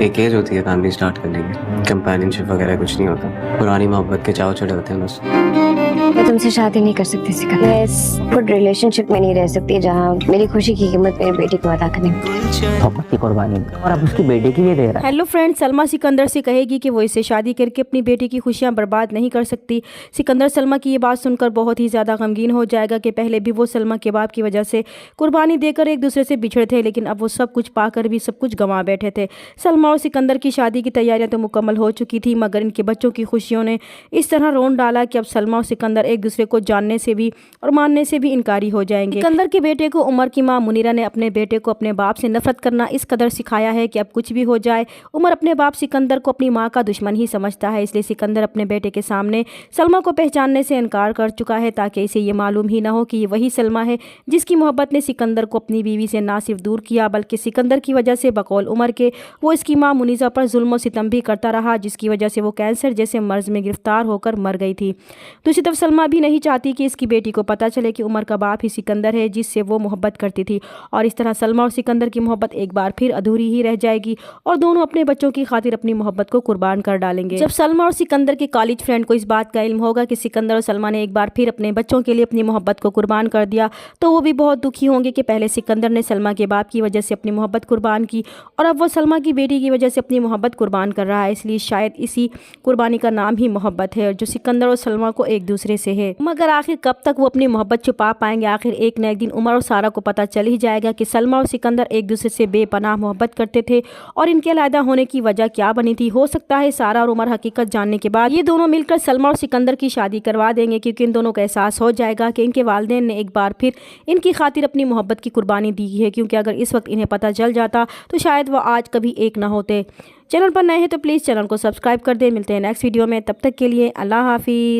ایک ایج ہوتی ہے فیملی اسٹارٹ کرنے کی، کمپینینشپ وغیرہ کچھ نہیں ہوتا، پرانی محبت کے چاو چڑھے ہوتے ہیں بس۔ میں تم سے شادی نہیں کر سکتی سکندر، میں اس گڈ ریلیشن شپ میں نہیں رہ سکتی جہاں میری خوشی کی قیمت میری بیٹی کو ادا کرنے محبت کی قربانی اور اب اس کی بیٹے کی بھی دے رہا ہے۔ ہیلو فرینڈ، سلمیٰ سکندر سے کہے گی کہ وہ اسے شادی کر کے اپنی بیٹی کی خوشیاں برباد نہیں کر سکتی۔ سکندر سلمیٰ کی یہ بات سن کر بہت ہی زیادہ غمگین ہو جائے گا کہ پہلے بھی وہ سلمیٰ کے باپ کی وجہ سے قربانی دے کر ایک دوسرے سے بچھڑے تھے، لیکن اب وہ سب کچھ پا کر بھی سب کچھ گنوا بیٹھے تھے۔ سلمیٰ اور سکندر کی شادی کی تیاریاں تو مکمل ہو چکی تھی، مگر ان کے بچوں کی خوشیوں نے اس طرح رون ڈالا کہ اب سلمیٰ اور سکندر ایک دوسرے کو جاننے سے بھی اور ماننے سے بھی انکاری ہو جائیں گے۔ سکندر کے بیٹے کو عمر کی ماں منیرہ نے اپنے بیٹے کو اپنے باپ سے نفرت کرنا اس قدر سکھایا ہے کہ اب کچھ بھی ہو جائے عمر اپنے باپ سکندر کو اپنی ماں کا دشمن ہی سمجھتا ہے، اس لیے سکندر اپنے بیٹے کے سامنے سلمیٰ کو پہچاننے سے انکار کر چکا ہے تاکہ اسے یہ معلوم ہی نہ ہو کہ یہ وہی سلمیٰ ہے جس کی محبت نے سکندر کو اپنی بیوی سے نہ صرف دور کیا بلکہ سکندر کی وجہ سے بقول عمر کے وہ اس کی ماں منیزہ پر ظلم و ستم بھی کرتا رہا، جس کی وجہ سے وہ کینسر جیسے مرض میں گرفتار ہو کر مر گئی تھی۔ دوسری طرف سلمیٰ بھی نہیں چاہتی کہ اس کی بیٹی کو پتہ چلے کہ عمر کا باپ ہی سکندر ہے جس سے وہ محبت کرتی تھی، اور اس طرح سلمیٰ اور سکندر کی محبت ایک بار پھر ادھوری ہی رہ جائے گی اور دونوں اپنے بچوں کی خاطر اپنی محبت کو قربان کر ڈالیں گے۔ جب سلمیٰ اور سکندر کے کالج فرینڈ کو اس بات کا علم ہوگا کہ سکندر اور سلمیٰ نے ایک بار پھر اپنے بچوں کے لیے اپنی محبت کو قربان کر دیا تو وہ بھی بہت دکھی ہوں گے کہ پہلے سکندر نے سلمیٰ کے باپ کی وجہ سے اپنی محبت قربان کی اور اب وہ سلمیٰ کی بیٹی کی وجہ سے اپنی محبت قربان کر رہا ہے، اس لیے شاید اسی قربانی کا نام ہی محبت ہے جو سکندر اور سلمیٰ کو ایک دوسرے سے ہے۔ مگر آخر کب تک وہ اپنی محبت چھپا پائیں گے؟ آخر ایک نہ ایک دن عمر اور سارہ کو پتہ چل ہی جائے گا کہ سلمیٰ اور سکندر ایک دوسرے سے بے پناہ محبت کرتے تھے اور ان کے علیحدہ ہونے کی وجہ کیا بنی تھی۔ ہو سکتا ہے سارہ اور عمر حقیقت جاننے کے بعد یہ دونوں مل کر سلمیٰ اور سکندر کی شادی کروا دیں گے، کیونکہ ان دونوں کو احساس ہو جائے گا کہ ان کے والدین نے ایک بار پھر ان کی خاطر اپنی محبت کی قربانی دی ہے، کیونکہ اگر اس وقت انہیں پتہ چل جاتا تو شاید وہ آج کبھی ایک نہ ہوتے۔ چینل پر نئے ہیں تو پلیز چینل کو سبسکرائب کر دیں۔ ملتے ہیں نیکسٹ ویڈیو میں، تب تک کے لیے اللہ حافظ۔